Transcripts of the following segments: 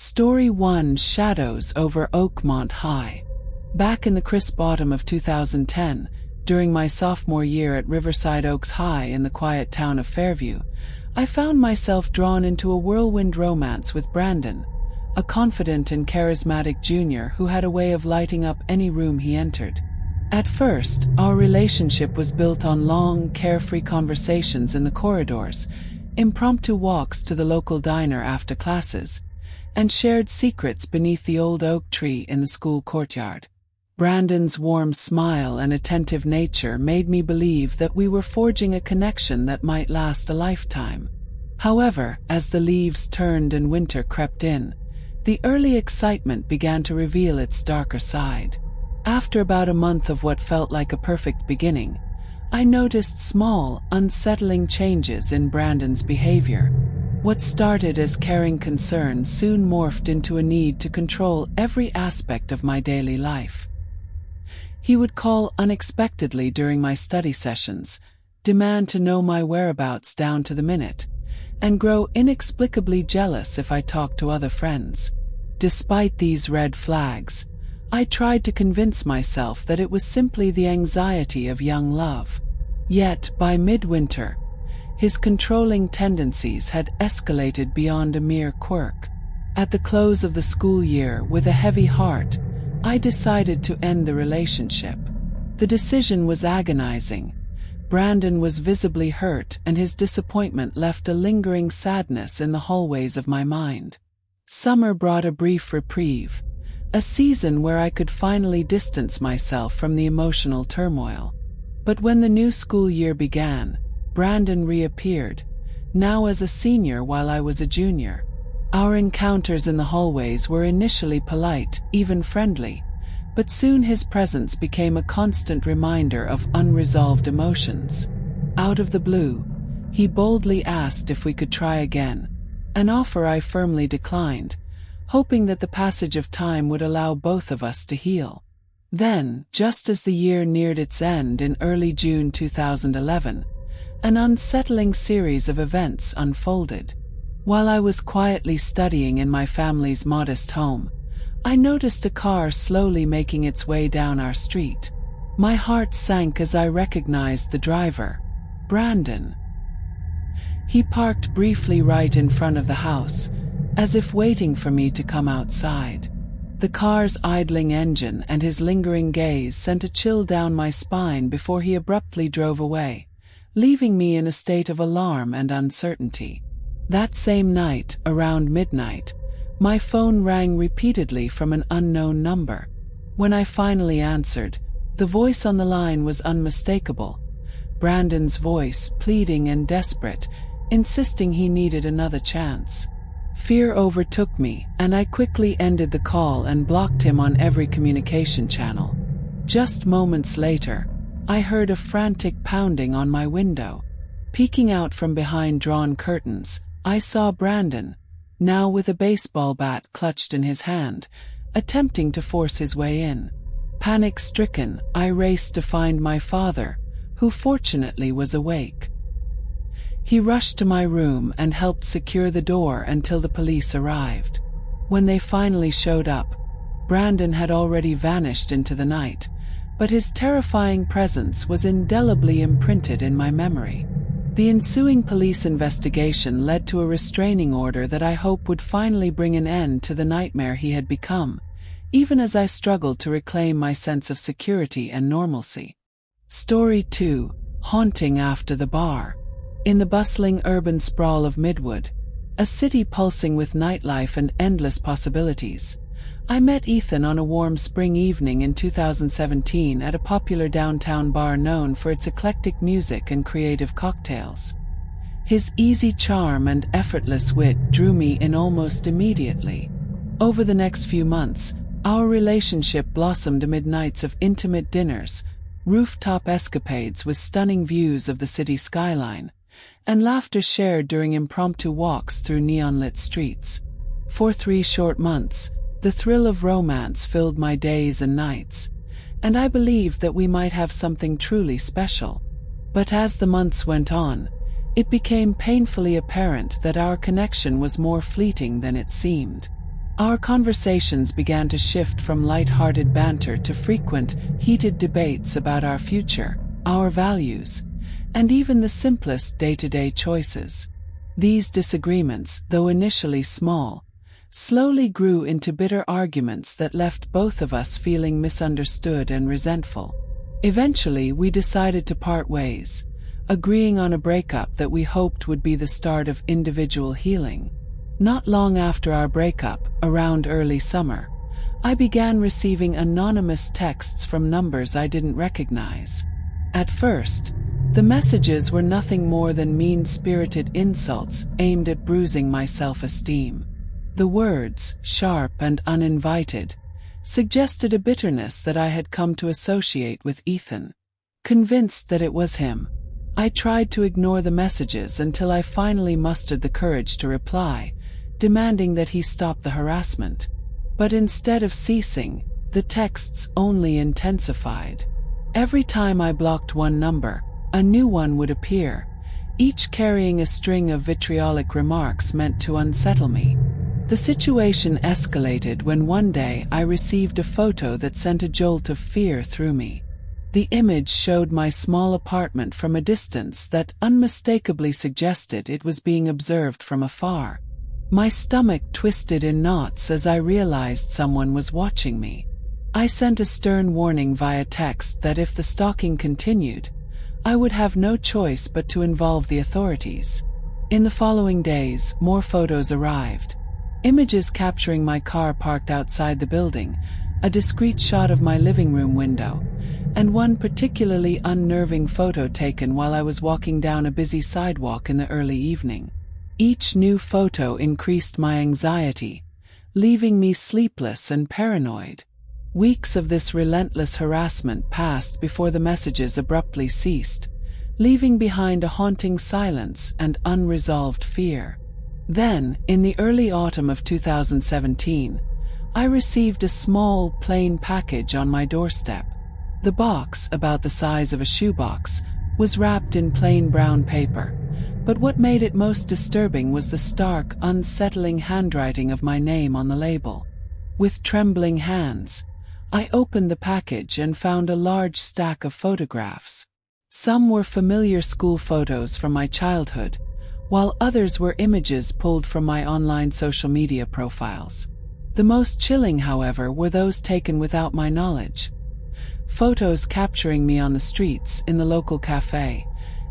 Story 1: Shadows over Oakmont High. Back in the crisp autumn of 2010, during my sophomore year at Riverside Oaks High in the quiet town of Fairview, I found myself drawn into a whirlwind romance with Brandon, a confident and charismatic junior who had a way of lighting up any room he entered. At first, our relationship was built on long, carefree conversations in the corridors, impromptu walks to the local diner after classes, and shared secrets beneath the old oak tree in the school courtyard. Brandon's warm smile and attentive nature made me believe that we were forging a connection that might last a lifetime. However, as the leaves turned and winter crept in, the early excitement began to reveal its darker side. After about a month of what felt like a perfect beginning, I noticed small, unsettling changes in Brandon's behavior. What started as caring concern soon morphed into a need to control every aspect of my daily life. He would call unexpectedly during my study sessions, demand to know my whereabouts down to the minute, and grow inexplicably jealous if I talked to other friends. Despite these red flags, I tried to convince myself that it was simply the anxiety of young love. Yet, by midwinter, his controlling tendencies had escalated beyond a mere quirk. At the close of the school year, with a heavy heart, I decided to end the relationship. The decision was agonizing. Brandon was visibly hurt, and his disappointment left a lingering sadness in the hallways of my mind. Summer brought a brief reprieve, a season where I could finally distance myself from the emotional turmoil. But when the new school year began, Brandon reappeared, now as a senior while I was a junior. Our encounters in the hallways were initially polite, even friendly, but soon his presence became a constant reminder of unresolved emotions. Out of the blue, he boldly asked if we could try again, an offer I firmly declined, hoping that the passage of time would allow both of us to heal. Then, just as the year neared its end in early June 2011, an unsettling series of events unfolded. While I was quietly studying in my family's modest home, I noticed a car slowly making its way down our street. My heart sank as I recognized the driver, Brandon. He parked briefly right in front of the house, as if waiting for me to come outside. The car's idling engine and his lingering gaze sent a chill down my spine before he abruptly drove away, leaving me in a state of alarm and uncertainty. That same night, around midnight, my phone rang repeatedly from an unknown number. When I finally answered, the voice on the line was unmistakable. Brandon's voice, pleading and desperate, insisting he needed another chance. Fear overtook me, and I quickly ended the call and blocked him on every communication channel. Just moments later, I heard a frantic pounding on my window. Peeking out from behind drawn curtains, I saw Brandon, now with a baseball bat clutched in his hand, attempting to force his way in. Panic-stricken, I raced to find my father, who fortunately was awake. He rushed to my room and helped secure the door until the police arrived. When they finally showed up, Brandon had already vanished into the night, but his terrifying presence was indelibly imprinted in my memory. The ensuing police investigation led to a restraining order that I hope would finally bring an end to the nightmare he had become, even as I struggled to reclaim my sense of security and normalcy. Story 2: Haunting After the Bar. In the bustling urban sprawl of Midwood, a city pulsing with nightlife and endless possibilities, I met Ethan on a warm spring evening in 2017 at a popular downtown bar known for its eclectic music and creative cocktails. His easy charm and effortless wit drew me in almost immediately. Over the next few months, our relationship blossomed amid nights of intimate dinners, rooftop escapades with stunning views of the city skyline, and laughter shared during impromptu walks through neon-lit streets. For 3 short months, the thrill of romance filled my days and nights, and I believed that we might have something truly special. But as the months went on, it became painfully apparent that our connection was more fleeting than it seemed. Our conversations began to shift from light-hearted banter to frequent, heated debates about our future, our values, and even the simplest day-to-day choices. These disagreements, though initially small, slowly grew into bitter arguments that left both of us feeling misunderstood and resentful. Eventually, we decided to part ways, agreeing on a breakup that we hoped would be the start of individual healing. Not long after our breakup, around early summer, I began receiving anonymous texts from numbers I didn't recognize. At first, the messages were nothing more than mean-spirited insults aimed at bruising my self-esteem. The words, sharp and uninvited, suggested a bitterness that I had come to associate with Ethan. Convinced that it was him, I tried to ignore the messages until I finally mustered the courage to reply, demanding that he stop the harassment. But instead of ceasing, the texts only intensified. Every time I blocked one number, a new one would appear, each carrying a string of vitriolic remarks meant to unsettle me. The situation escalated when one day I received a photo that sent a jolt of fear through me. The image showed my small apartment from a distance that unmistakably suggested it was being observed from afar. My stomach twisted in knots as I realized someone was watching me. I sent a stern warning via text that if the stalking continued, I would have no choice but to involve the authorities. In the following days, more photos arrived. Images capturing my car parked outside the building, a discreet shot of my living room window, and one particularly unnerving photo taken while I was walking down a busy sidewalk in the early evening. Each new photo increased my anxiety, leaving me sleepless and paranoid. Weeks of this relentless harassment passed before the messages abruptly ceased, leaving behind a haunting silence and unresolved fear. Then, in the early autumn of 2017, I received a small, plain package on my doorstep. The box, about the size of a shoebox, was wrapped in plain brown paper, but what made it most disturbing was the stark, unsettling handwriting of my name on the label. With trembling hands, I opened the package and found a large stack of photographs. Some were familiar school photos from my childhood, while others were images pulled from my online social media profiles. The most chilling, however, were those taken without my knowledge. Photos capturing me on the streets, in the local cafe,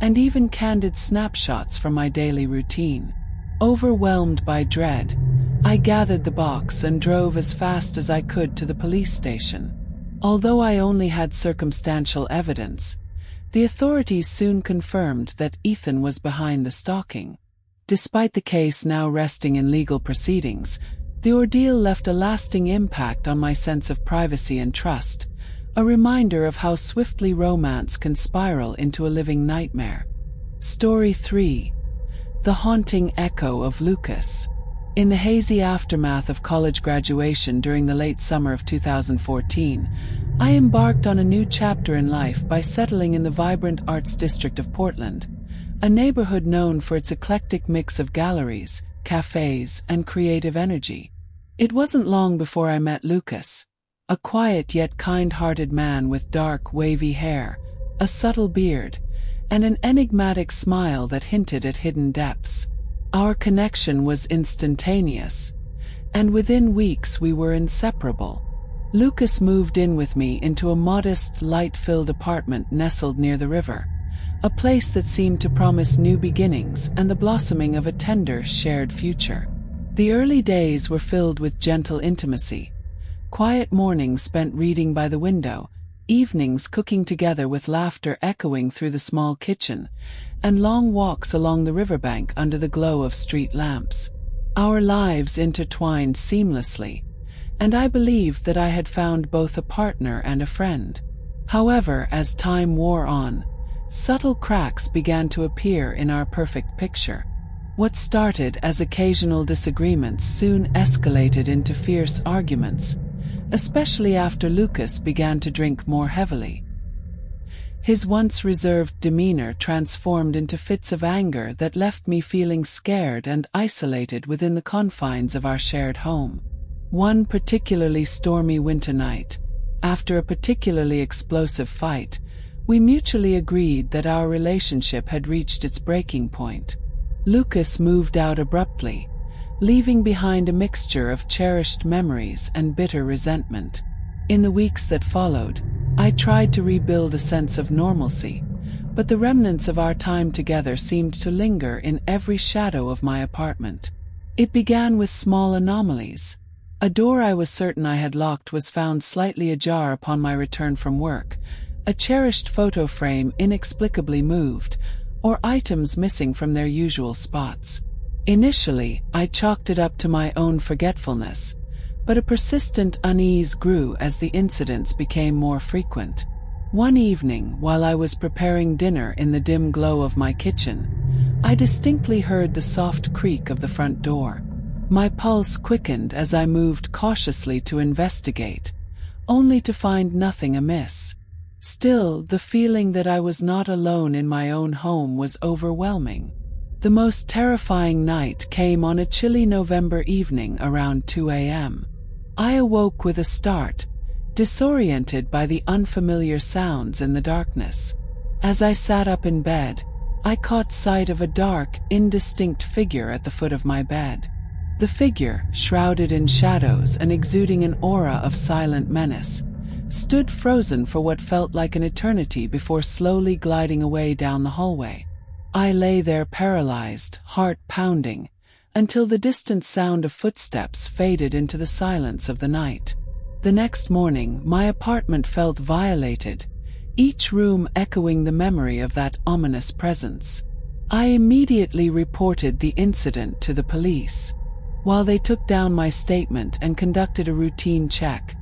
and even candid snapshots from my daily routine. Overwhelmed by dread, I gathered the box and drove as fast as I could to the police station. Although I only had circumstantial evidence, the authorities soon confirmed that Ethan was behind the stalking. Despite the case now resting in legal proceedings, the ordeal left a lasting impact on my sense of privacy and trust, a reminder of how swiftly romance can spiral into a living nightmare. Story 3. The Haunting Echo of Lucas. In the hazy aftermath of college graduation during the late summer of 2014, I embarked on a new chapter in life by settling in the vibrant arts district of Portland, a neighborhood known for its eclectic mix of galleries, cafes, and creative energy. It wasn't long before I met Lucas, a quiet yet kind-hearted man with dark, wavy hair, a subtle beard, and an enigmatic smile that hinted at hidden depths. Our connection was instantaneous, and within weeks we were inseparable. Lucas moved in with me into a modest, light-filled apartment nestled near the river, a place that seemed to promise new beginnings and the blossoming of a tender, shared future. The early days were filled with gentle intimacy, quiet mornings spent reading by the window, evenings cooking together with laughter echoing through the small kitchen, and long walks along the riverbank under the glow of street lamps. Our lives intertwined seamlessly, and I believed that I had found both a partner and a friend. However, as time wore on, subtle cracks began to appear in our perfect picture. What started as occasional disagreements soon escalated into fierce arguments, especially after Lucas began to drink more heavily. His once reserved demeanor transformed into fits of anger that left me feeling scared and isolated within the confines of our shared home. One particularly stormy winter night, after a particularly explosive fight, we mutually agreed that our relationship had reached its breaking point. Lucas moved out abruptly, leaving behind a mixture of cherished memories and bitter resentment. In the weeks that followed, I tried to rebuild a sense of normalcy, but the remnants of our time together seemed to linger in every shadow of my apartment. It began with small anomalies. A door I was certain I had locked was found slightly ajar upon my return from work, a cherished photo frame inexplicably moved, or items missing from their usual spots. Initially, I chalked it up to my own forgetfulness, but a persistent unease grew as the incidents became more frequent. One evening, while I was preparing dinner in the dim glow of my kitchen, I distinctly heard the soft creak of the front door. My pulse quickened as I moved cautiously to investigate, only to find nothing amiss. Still, the feeling that I was not alone in my own home was overwhelming. The most terrifying night came on a chilly November evening around 2 a.m. I awoke with a start, disoriented by the unfamiliar sounds in the darkness. As I sat up in bed, I caught sight of a dark, indistinct figure at the foot of my bed. The figure, shrouded in shadows and exuding an aura of silent menace, stood frozen for what felt like an eternity before slowly gliding away down the hallway. I lay there paralyzed, heart pounding, until the distant sound of footsteps faded into the silence of the night. The next morning, my apartment felt violated, each room echoing the memory of that ominous presence. I immediately reported the incident to the police. While they took down my statement and conducted a routine check,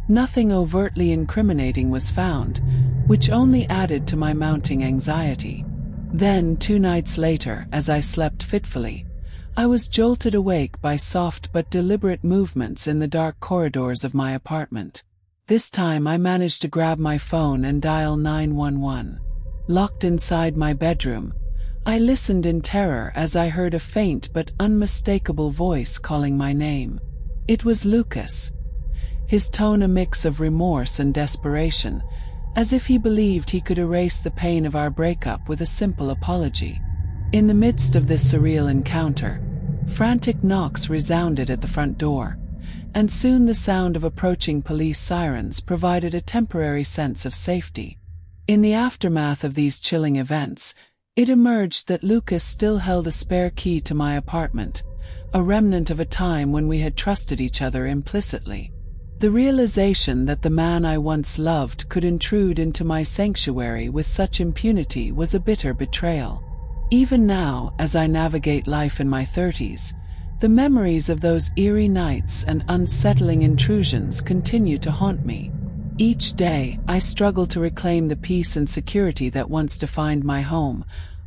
nothing overtly incriminating was found, which only added to my mounting anxiety. Then, 2 nights later, as I slept fitfully, I was jolted awake by soft but deliberate movements in the dark corridors of my apartment. This time I managed to grab my phone and dial 911. Locked inside my bedroom, I listened in terror as I heard a faint but unmistakable voice calling my name. It was Lucas, his tone a mix of remorse and desperation, as if he believed he could erase the pain of our breakup with a simple apology. In the midst of this surreal encounter, frantic knocks resounded at the front door, and soon the sound of approaching police sirens provided a temporary sense of safety. In the aftermath of these chilling events, it emerged that Lucas still held a spare key to my apartment, a remnant of a time when we had trusted each other implicitly. The realization that the man I once loved could intrude into my sanctuary with such impunity was a bitter betrayal. Even now, as I navigate life in my 30s, the memories of those eerie nights and unsettling intrusions continue to haunt me. Each day, I struggle to reclaim the peace and security that once defined my home,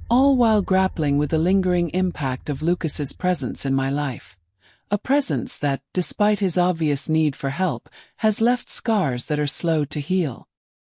all while grappling with the lingering impact of Lucas's presence in my life. A presence that, despite his obvious need for help, has left scars that are slow to heal.